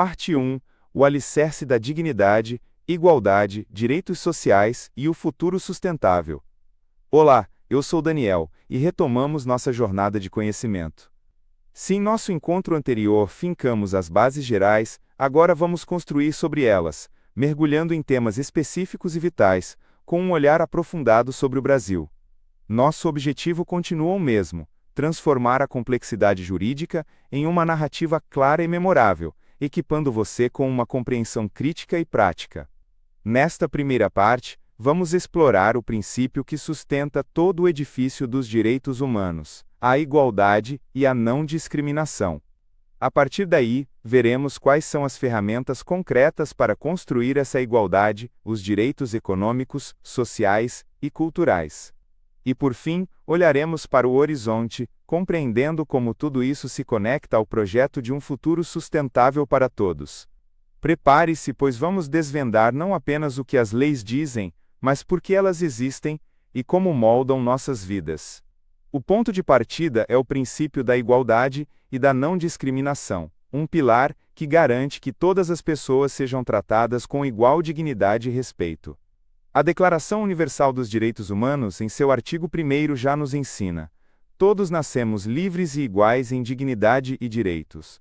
Parte 1. O alicerce da dignidade, igualdade, direitos sociais e o futuro sustentável. Olá, eu sou Daniel, e retomamos nossa jornada de conhecimento. Se em nosso encontro anterior fincamos as bases gerais, agora vamos construir sobre elas, mergulhando em temas específicos e vitais, com um olhar aprofundado sobre o Brasil. Nosso objetivo continua o mesmo: transformar a complexidade jurídica em uma narrativa clara e memorável, equipando você com uma compreensão crítica e prática. Nesta primeira parte, vamos explorar o princípio que sustenta todo o edifício dos direitos humanos, a igualdade e a não discriminação. A partir daí, veremos quais são as ferramentas concretas para construir essa igualdade, os direitos econômicos, sociais e culturais. E por fim, olharemos para o horizonte, compreendendo como tudo isso se conecta ao projeto de um futuro sustentável para todos. Prepare-se, pois vamos desvendar não apenas o que as leis dizem, mas por que elas existem e como moldam nossas vidas. O ponto de partida é o princípio da igualdade e da não discriminação, um pilar que garante que todas as pessoas sejam tratadas com igual dignidade e respeito. A Declaração Universal dos Direitos Humanos, em seu artigo 1º, já nos ensina: todos nascemos livres e iguais em dignidade e direitos.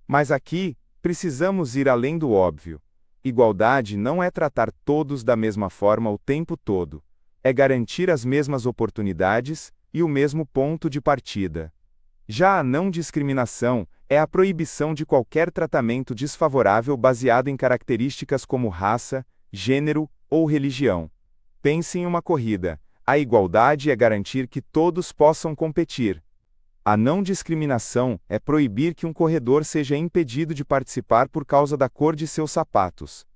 Mas aqui, precisamos ir além do óbvio. Igualdade não é tratar todos da mesma forma o tempo todo. É garantir as mesmas oportunidades e o mesmo ponto de partida. Já a não discriminação é a proibição de qualquer tratamento desfavorável baseado em características como raça, gênero ou religião. Pense em uma corrida. A igualdade é garantir que todos possam competir. A não discriminação é proibir que um corredor seja impedido de participar por causa da cor de seus sapatos.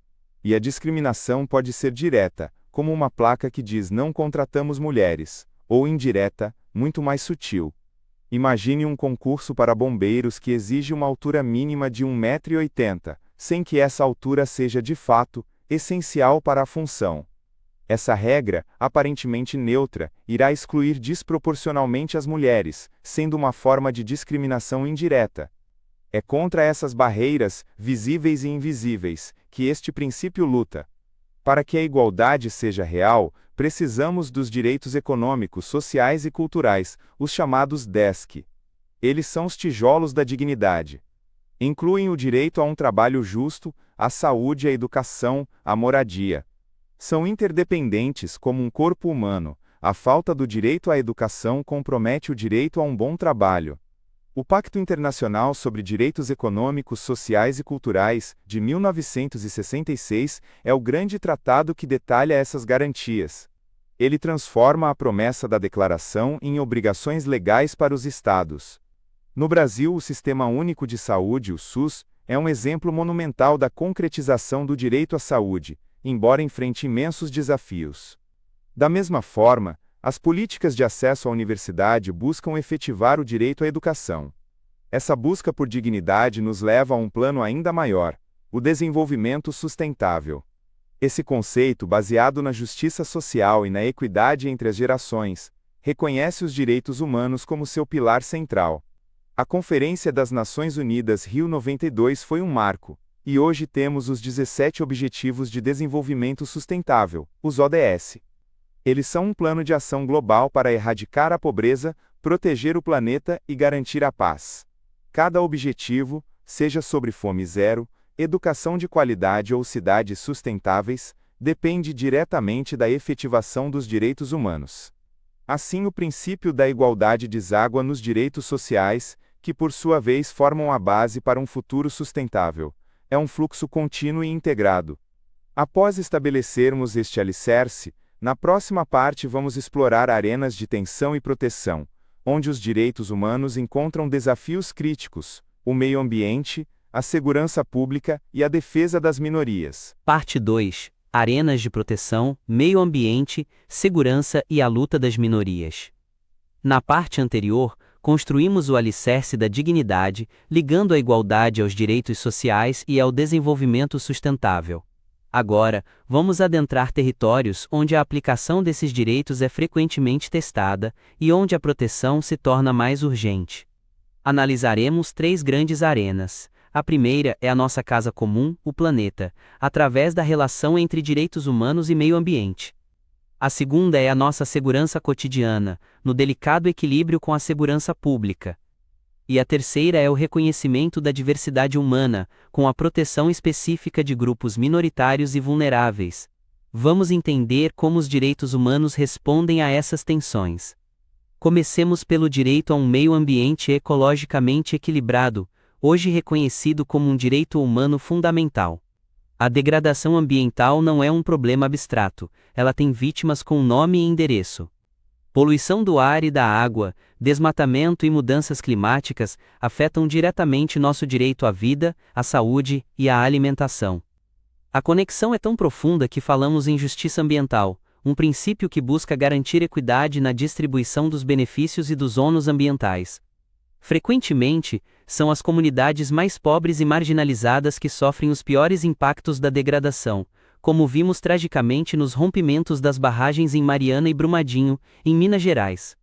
E a discriminação pode ser direta, como uma placa que diz "não contratamos mulheres", ou indireta, muito mais sutil. Imagine um concurso para bombeiros que exige uma altura mínima de 1,80 m, sem que essa altura seja de fato essencial para a função. Essa regra, aparentemente neutra, irá excluir desproporcionalmente as mulheres, sendo uma forma de discriminação indireta. É contra essas barreiras, visíveis e invisíveis, que este princípio luta. Para que a igualdade seja real, precisamos dos direitos econômicos, sociais e culturais, os chamados DESC. Eles são os tijolos da dignidade. Incluem o direito a um trabalho justo, à saúde, à educação, à moradia. São interdependentes como um corpo humano. A falta do direito à educação compromete o direito a um bom trabalho. O Pacto Internacional sobre Direitos Econômicos, Sociais e Culturais, de 1966, é o grande tratado que detalha essas garantias. Ele transforma a promessa da Declaração em obrigações legais para os Estados. No Brasil, o Sistema Único de Saúde, o SUS, é um exemplo monumental da concretização do direito à saúde, embora enfrente imensos desafios. Da mesma forma, as políticas de acesso à universidade buscam efetivar o direito à educação. Essa busca por dignidade nos leva a um plano ainda maior: o desenvolvimento sustentável. Esse conceito, baseado na justiça social e na equidade entre as gerações, reconhece os direitos humanos como seu pilar central. A Conferência das Nações Unidas Rio 92 foi um marco, e hoje temos os 17 Objetivos de Desenvolvimento Sustentável, os ODS. Eles são um plano de ação global para erradicar a pobreza, proteger o planeta e garantir a paz. Cada objetivo, seja sobre fome zero, educação de qualidade ou cidades sustentáveis, depende diretamente da efetivação dos direitos humanos. Assim, o princípio da igualdade deságua nos direitos sociais, que por sua vez formam a base para um futuro sustentável. É um fluxo contínuo e integrado. Após estabelecermos este alicerce, na próxima parte vamos explorar arenas de tensão e proteção, onde os direitos humanos encontram desafios críticos: o meio ambiente, a segurança pública e a defesa das minorias. Parte 2. Arenas de proteção, meio ambiente, segurança e a luta das minorias. Na parte anterior, construímos o alicerce da dignidade, ligando a igualdade aos direitos sociais e ao desenvolvimento sustentável. Agora, vamos adentrar territórios onde a aplicação desses direitos é frequentemente testada e onde a proteção se torna mais urgente. Analisaremos 3 grandes arenas: A primeira é a nossa casa comum, o planeta, através da relação entre direitos humanos e meio ambiente. A segunda é a nossa segurança cotidiana, no delicado equilíbrio com a segurança pública. E a terceira é o reconhecimento da diversidade humana, com a proteção específica de grupos minoritários e vulneráveis. Vamos entender como os direitos humanos respondem a essas tensões. Comecemos pelo direito a um meio ambiente ecologicamente equilibrado, hoje reconhecido como um direito humano fundamental. A degradação ambiental não é um problema abstrato, ela tem vítimas com nome e endereço. Poluição do ar e da água, desmatamento e mudanças climáticas afetam diretamente nosso direito à vida, à saúde e à alimentação. A conexão é tão profunda que falamos em justiça ambiental, um princípio que busca garantir equidade na distribuição dos benefícios e dos ônus ambientais. Frequentemente, são as comunidades mais pobres e marginalizadas que sofrem os piores impactos da degradação, como vimos tragicamente nos rompimentos das barragens em Mariana e Brumadinho, em Minas Gerais.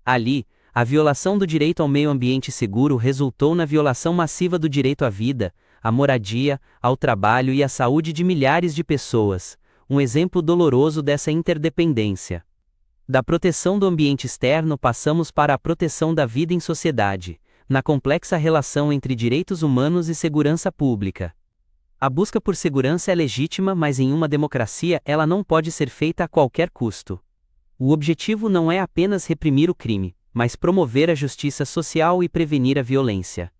Ali, a violação do direito ao meio ambiente seguro resultou na violação massiva do direito à vida, à moradia, ao trabalho e à saúde de milhares de pessoas, um exemplo doloroso dessa interdependência. Da proteção do ambiente externo passamos para a proteção da vida em sociedade, na complexa relação entre direitos humanos e segurança pública. A busca por segurança é legítima, mas em uma democracia ela não pode ser feita a qualquer custo. O objetivo não é apenas reprimir o crime, mas promover a justiça social e prevenir a violência.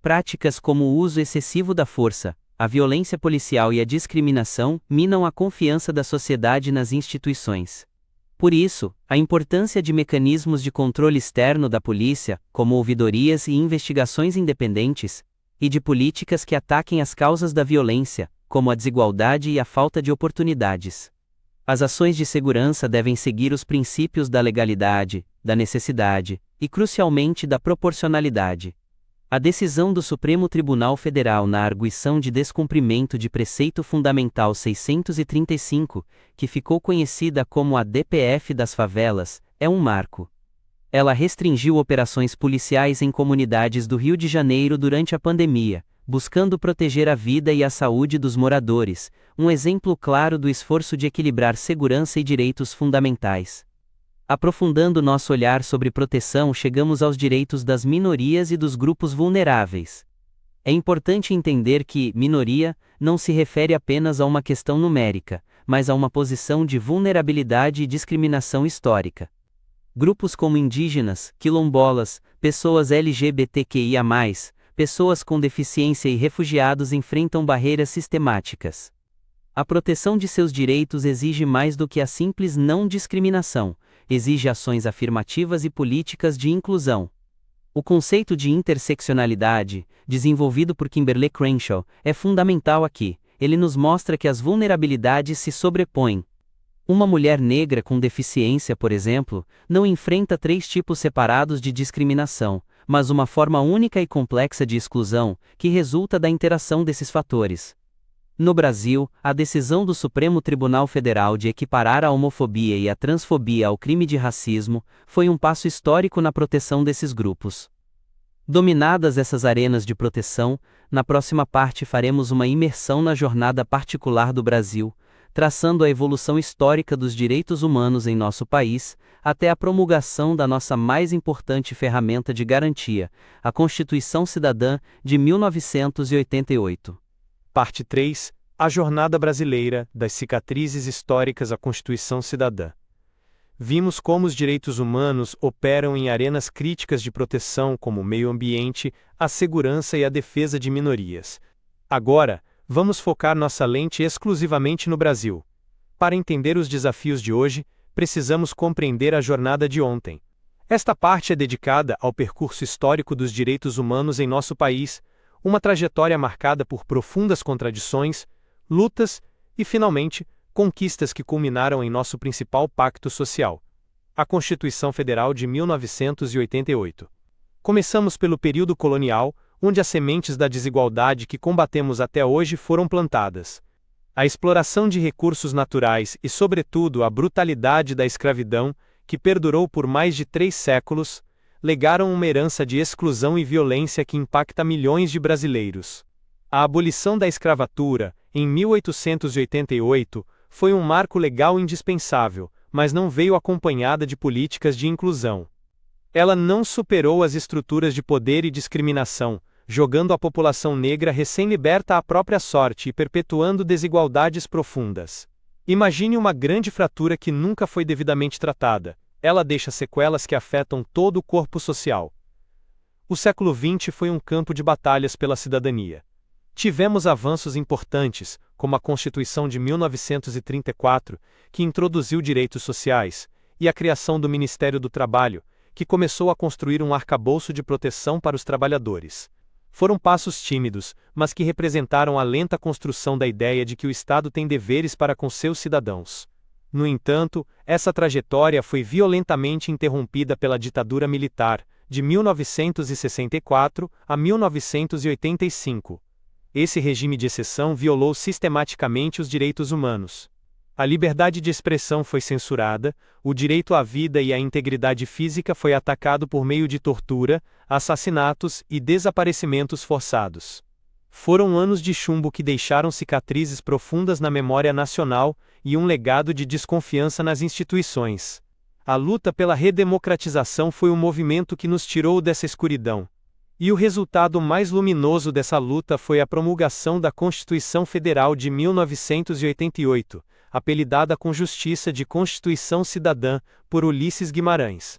Práticas como o uso excessivo da força, a violência policial e a discriminação minam a confiança da sociedade nas instituições. Por isso, a importância de mecanismos de controle externo da polícia, como ouvidorias e investigações independentes, e de políticas que ataquem as causas da violência, como a desigualdade e a falta de oportunidades. As ações de segurança devem seguir os princípios da legalidade, da necessidade e, crucialmente, da proporcionalidade. A decisão do Supremo Tribunal Federal na arguição de descumprimento de Preceito Fundamental 635, que ficou conhecida como a DPF das favelas, é um marco. Ela restringiu operações policiais em comunidades do Rio de Janeiro durante a pandemia, buscando proteger a vida e a saúde dos moradores, um exemplo claro do esforço de equilibrar segurança e direitos fundamentais. Aprofundando nosso olhar sobre proteção, chegamos aos direitos das minorias e dos grupos vulneráveis. É importante entender que minoria não se refere apenas a uma questão numérica, mas a uma posição de vulnerabilidade e discriminação histórica. Grupos como indígenas, quilombolas, pessoas LGBTQIA+, pessoas com deficiência e refugiados enfrentam barreiras sistemáticas. A proteção de seus direitos exige mais do que a simples não discriminação, exige ações afirmativas e políticas de inclusão. O conceito de interseccionalidade, desenvolvido por Kimberlé Crenshaw, é fundamental aqui. Ele nos mostra que as vulnerabilidades se sobrepõem. Uma mulher negra com deficiência, por exemplo, não enfrenta 3 tipos separados de discriminação, mas uma forma única e complexa de exclusão, que resulta da interação desses fatores. No Brasil, a decisão do Supremo Tribunal Federal de equiparar a homofobia e a transfobia ao crime de racismo foi um passo histórico na proteção desses grupos. Dominadas essas arenas de proteção, na próxima parte faremos uma imersão na jornada particular do Brasil, traçando a evolução histórica dos direitos humanos em nosso país, até a promulgação da nossa mais importante ferramenta de garantia, a Constituição Cidadã de 1988. Parte 3. A Jornada Brasileira, das Cicatrizes Históricas à Constituição Cidadã. Vimos como os direitos humanos operam em arenas críticas de proteção como o meio ambiente, a segurança e a defesa de minorias. Agora, vamos focar nossa lente exclusivamente no Brasil. Para entender os desafios de hoje, precisamos compreender a jornada de ontem. Esta parte é dedicada ao percurso histórico dos direitos humanos em nosso país, uma trajetória marcada por profundas contradições, lutas e, finalmente, conquistas que culminaram em nosso principal pacto social, a Constituição Federal de 1988. Começamos pelo período colonial, onde as sementes da desigualdade que combatemos até hoje foram plantadas. A exploração de recursos naturais e, sobretudo, a brutalidade da escravidão, que perdurou por mais de 3 séculos, legaram uma herança de exclusão e violência que impacta milhões de brasileiros. A abolição da escravatura, em 1888, foi um marco legal indispensável, mas não veio acompanhada de políticas de inclusão. Ela não superou as estruturas de poder e discriminação, jogando a população negra recém-liberta à própria sorte e perpetuando desigualdades profundas. Imagine uma grande fratura que nunca foi devidamente tratada. Ela deixa sequelas que afetam todo o corpo social. O século XX foi um campo de batalhas pela cidadania. Tivemos avanços importantes, como a Constituição de 1934, que introduziu direitos sociais, e a criação do Ministério do Trabalho, que começou a construir um arcabouço de proteção para os trabalhadores. Foram passos tímidos, mas que representaram a lenta construção da ideia de que o Estado tem deveres para com seus cidadãos. No entanto, essa trajetória foi violentamente interrompida pela ditadura militar, de 1964 a 1985. Esse regime de exceção violou sistematicamente os direitos humanos. A liberdade de expressão foi censurada, o direito à vida e à integridade física foi atacado por meio de tortura, assassinatos e desaparecimentos forçados. Foram anos de chumbo que deixaram cicatrizes profundas na memória nacional e um legado de desconfiança nas instituições. A luta pela redemocratização foi um movimento que nos tirou dessa escuridão. E o resultado mais luminoso dessa luta foi a promulgação da Constituição Federal de 1988, apelidada com justiça de Constituição Cidadã, por Ulisses Guimarães.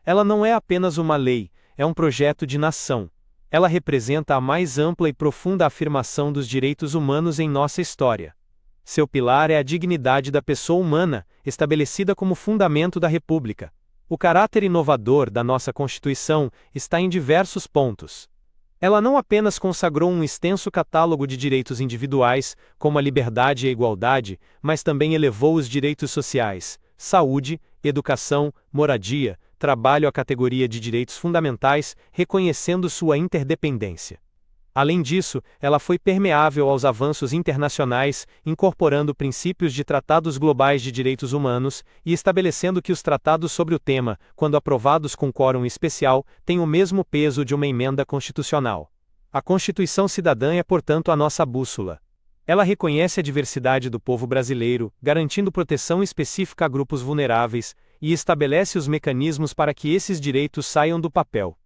Ela não é apenas uma lei, é um projeto de nação. Ela representa a mais ampla e profunda afirmação dos direitos humanos em nossa história. Seu pilar é a dignidade da pessoa humana, estabelecida como fundamento da República. O caráter inovador da nossa Constituição está em diversos pontos. Ela não apenas consagrou um extenso catálogo de direitos individuais, como a liberdade e a igualdade, mas também elevou os direitos sociais, saúde, educação, moradia, trabalho à categoria de direitos fundamentais, reconhecendo sua interdependência. Além disso, ela foi permeável aos avanços internacionais, incorporando princípios de tratados globais de direitos humanos e estabelecendo que os tratados sobre o tema, quando aprovados com quórum especial, têm o mesmo peso de uma emenda constitucional. A Constituição Cidadã é, portanto, a nossa bússola. Ela reconhece a diversidade do povo brasileiro, garantindo proteção específica a grupos vulneráveis, e estabelece os mecanismos para que esses direitos saiam do papel.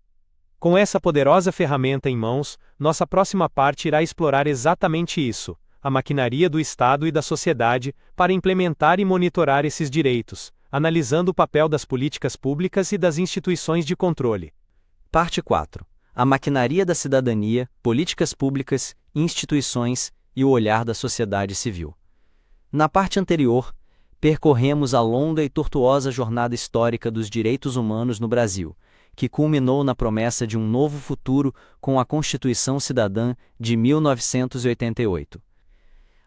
Com essa poderosa ferramenta em mãos, nossa próxima parte irá explorar exatamente isso, a maquinaria do Estado e da sociedade, para implementar e monitorar esses direitos, analisando o papel das políticas públicas e das instituições de controle. Parte 4. A maquinaria da cidadania, políticas públicas, instituições e o olhar da sociedade civil. Na parte anterior, percorremos a longa e tortuosa jornada histórica dos direitos humanos no Brasil, que culminou na promessa de um novo futuro com a Constituição Cidadã de 1988.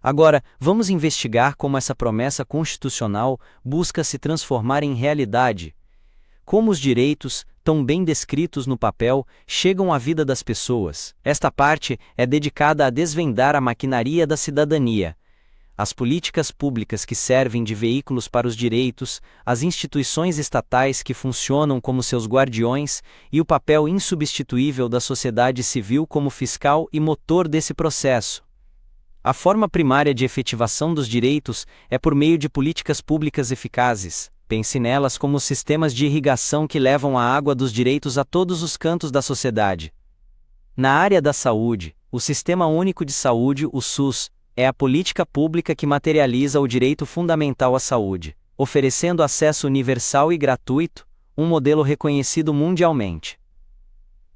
Agora, vamos investigar como essa promessa constitucional busca se transformar em realidade. Como os direitos, tão bem descritos no papel, chegam à vida das pessoas. Esta parte é dedicada a desvendar a maquinaria da cidadania. As políticas públicas que servem de veículos para os direitos, as instituições estatais que funcionam como seus guardiões e o papel insubstituível da sociedade civil como fiscal e motor desse processo. A forma primária de efetivação dos direitos é por meio de políticas públicas eficazes. Pense nelas como sistemas de irrigação que levam a água dos direitos a todos os cantos da sociedade. Na área da saúde, o Sistema Único de Saúde, o SUS, é a política pública que materializa o direito fundamental à saúde, oferecendo acesso universal e gratuito, um modelo reconhecido mundialmente.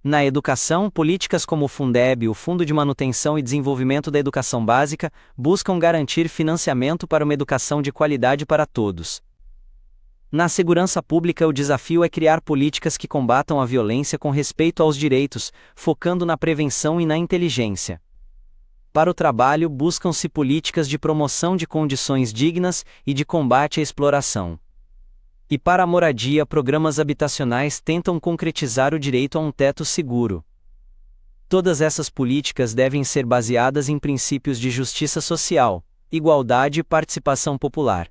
Na educação, políticas como o Fundeb, o Fundo de Manutenção e Desenvolvimento da Educação Básica, buscam garantir financiamento para uma educação de qualidade para todos. Na segurança pública, o desafio é criar políticas que combatam a violência com respeito aos direitos, focando na prevenção e na inteligência. Para o trabalho, buscam-se políticas de promoção de condições dignas e de combate à exploração. E para a moradia, programas habitacionais tentam concretizar o direito a um teto seguro. Todas essas políticas devem ser baseadas em princípios de justiça social, igualdade e participação popular.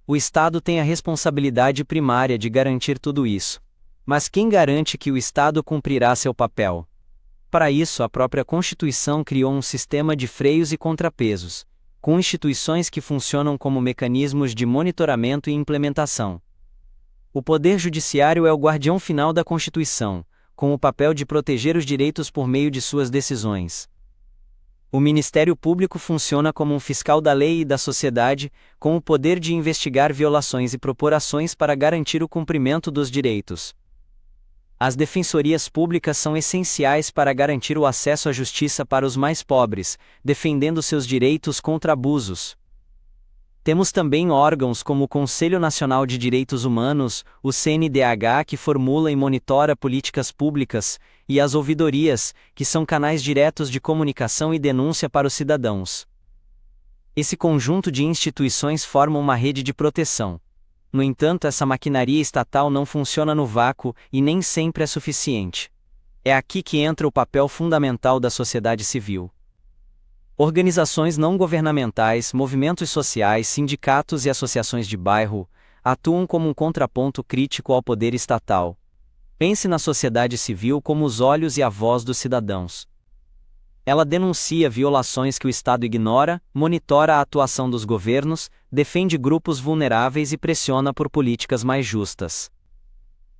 O Estado tem a responsabilidade primária de garantir tudo isso. Mas quem garante que o Estado cumprirá seu papel? Para isso, a própria Constituição criou um sistema de freios e contrapesos, com instituições que funcionam como mecanismos de monitoramento e implementação. O Poder Judiciário é o guardião final da Constituição, com o papel de proteger os direitos por meio de suas decisões. O Ministério Público funciona como um fiscal da lei e da sociedade, com o poder de investigar violações e propor ações para garantir o cumprimento dos direitos. As defensorias públicas são essenciais para garantir o acesso à justiça para os mais pobres, defendendo seus direitos contra abusos. Temos também órgãos como o Conselho Nacional de Direitos Humanos, o CNDH, que formula e monitora políticas públicas, e as ouvidorias, que são canais diretos de comunicação e denúncia para os cidadãos. Esse conjunto de instituições forma uma rede de proteção. No entanto, essa maquinaria estatal não funciona no vácuo e nem sempre é suficiente. É aqui que entra o papel fundamental da sociedade civil. Organizações não governamentais, movimentos sociais, sindicatos e associações de bairro atuam como um contraponto crítico ao poder estatal. Pense na sociedade civil como os olhos e a voz dos cidadãos. Ela denuncia violações que o Estado ignora, monitora a atuação dos governos, defende grupos vulneráveis e pressiona por políticas mais justas.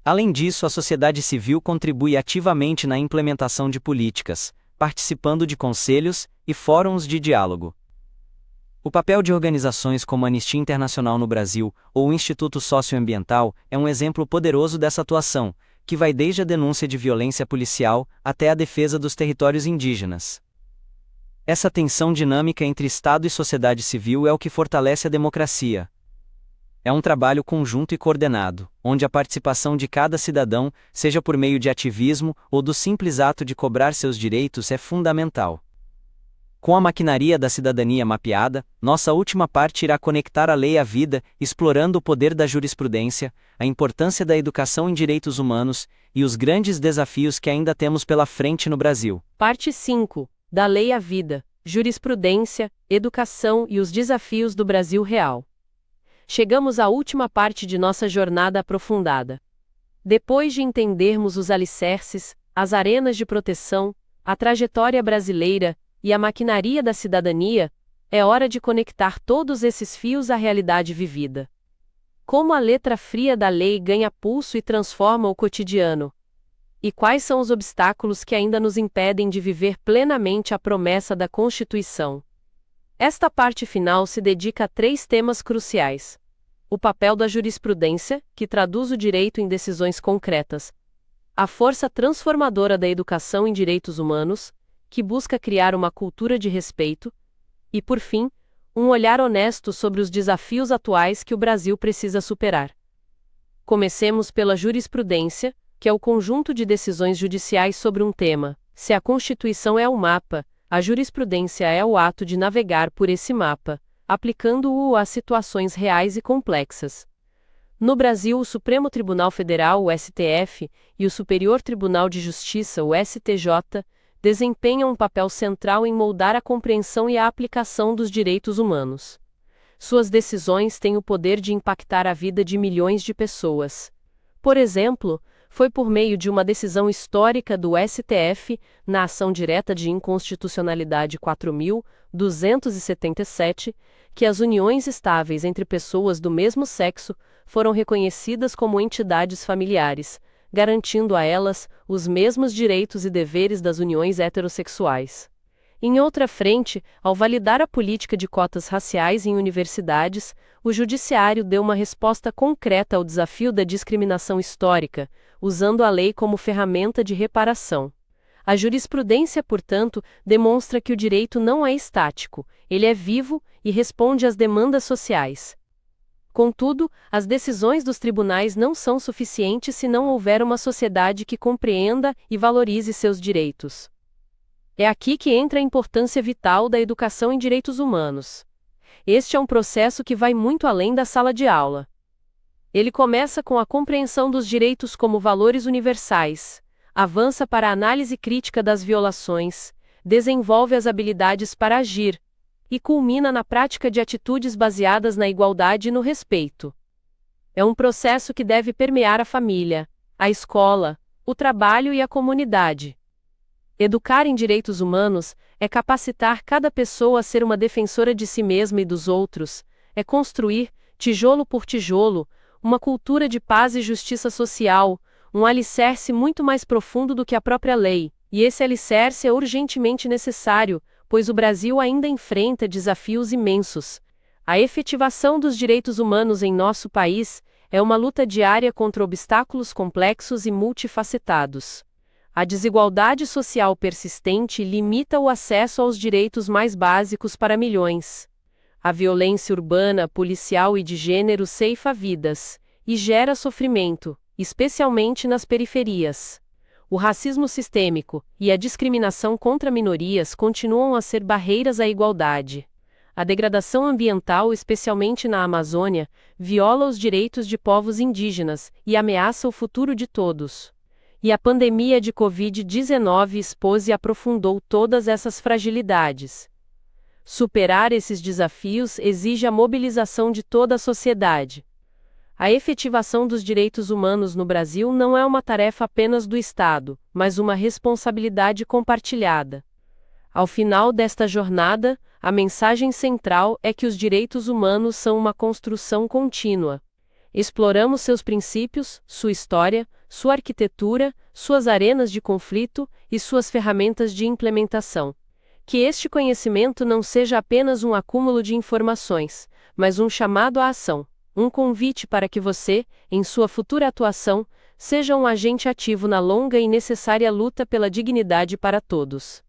Além disso, a sociedade civil contribui ativamente na implementação de políticas, participando de conselhos e fóruns de diálogo. O papel de organizações como a Anistia Internacional no Brasil ou o Instituto Socioambiental é um exemplo poderoso dessa atuação, que vai desde a denúncia de violência policial até a defesa dos territórios indígenas. Essa tensão dinâmica entre Estado e sociedade civil é o que fortalece a democracia. É um trabalho conjunto e coordenado, onde a participação de cada cidadão, seja por meio de ativismo ou do simples ato de cobrar seus direitos, é fundamental. Com a maquinaria da cidadania mapeada, nossa última parte irá conectar a lei à vida, explorando o poder da jurisprudência, a importância da educação em direitos humanos e os grandes desafios que ainda temos pela frente no Brasil. Parte 5. Da lei à vida, jurisprudência, educação e os desafios do Brasil real. Chegamos à última parte de nossa jornada aprofundada. Depois de entendermos os alicerces, as arenas de proteção, a trajetória brasileira e a maquinaria da cidadania, é hora de conectar todos esses fios à realidade vivida. Como a letra fria da lei ganha pulso e transforma o cotidiano? E quais são os obstáculos que ainda nos impedem de viver plenamente a promessa da Constituição? Esta parte final se dedica a 3 temas cruciais: o papel da jurisprudência, que traduz o direito em decisões concretas; a força transformadora da educação em direitos humanos, que busca criar uma cultura de respeito; e, por fim, um olhar honesto sobre os desafios atuais que o Brasil precisa superar. Comecemos pela jurisprudência, que é o conjunto de decisões judiciais sobre um tema. Se a Constituição é o mapa, a jurisprudência é o ato de navegar por esse mapa, aplicando-o a situações reais e complexas. No Brasil, o Supremo Tribunal Federal, o STF, e o Superior Tribunal de Justiça, o STJ, desempenham um papel central em moldar a compreensão e a aplicação dos direitos humanos. Suas decisões têm o poder de impactar a vida de milhões de pessoas. Por exemplo, foi por meio de uma decisão histórica do STF, na ação direta de inconstitucionalidade 4.277, que as uniões estáveis entre pessoas do mesmo sexo foram reconhecidas como entidades familiares, garantindo a elas os mesmos direitos e deveres das uniões heterossexuais. Em outra frente, ao validar a política de cotas raciais em universidades, o Judiciário deu uma resposta concreta ao desafio da discriminação histórica, usando a lei como ferramenta de reparação. A jurisprudência, portanto, demonstra que o direito não é estático, ele é vivo e responde às demandas sociais. Contudo, as decisões dos tribunais não são suficientes se não houver uma sociedade que compreenda e valorize seus direitos. É aqui que entra a importância vital da educação em direitos humanos. Este é um processo que vai muito além da sala de aula. Ele começa com a compreensão dos direitos como valores universais, avança para a análise crítica das violações, desenvolve as habilidades para agir, e culmina na prática de atitudes baseadas na igualdade e no respeito. É um processo que deve permear a família, a escola, o trabalho e a comunidade. Educar em direitos humanos é capacitar cada pessoa a ser uma defensora de si mesma e dos outros, é construir, tijolo por tijolo, uma cultura de paz e justiça social, um alicerce muito mais profundo do que a própria lei, e esse alicerce é urgentemente necessário, pois o Brasil ainda enfrenta desafios imensos. A efetivação dos direitos humanos em nosso país é uma luta diária contra obstáculos complexos e multifacetados. A desigualdade social persistente limita o acesso aos direitos mais básicos para milhões. A violência urbana, policial e de gênero ceifa vidas e gera sofrimento, especialmente nas periferias. O racismo sistêmico e a discriminação contra minorias continuam a ser barreiras à igualdade. A degradação ambiental, especialmente na Amazônia, viola os direitos de povos indígenas e ameaça o futuro de todos. E a pandemia de Covid-19 expôs e aprofundou todas essas fragilidades. Superar esses desafios exige a mobilização de toda a sociedade. A efetivação dos direitos humanos no Brasil não é uma tarefa apenas do Estado, mas uma responsabilidade compartilhada. Ao final desta jornada, a mensagem central é que os direitos humanos são uma construção contínua. Exploramos seus princípios, sua história, sua arquitetura, suas arenas de conflito e suas ferramentas de implementação. Que este conhecimento não seja apenas um acúmulo de informações, mas um chamado à ação, um convite para que você, em sua futura atuação, seja um agente ativo na longa e necessária luta pela dignidade para todos.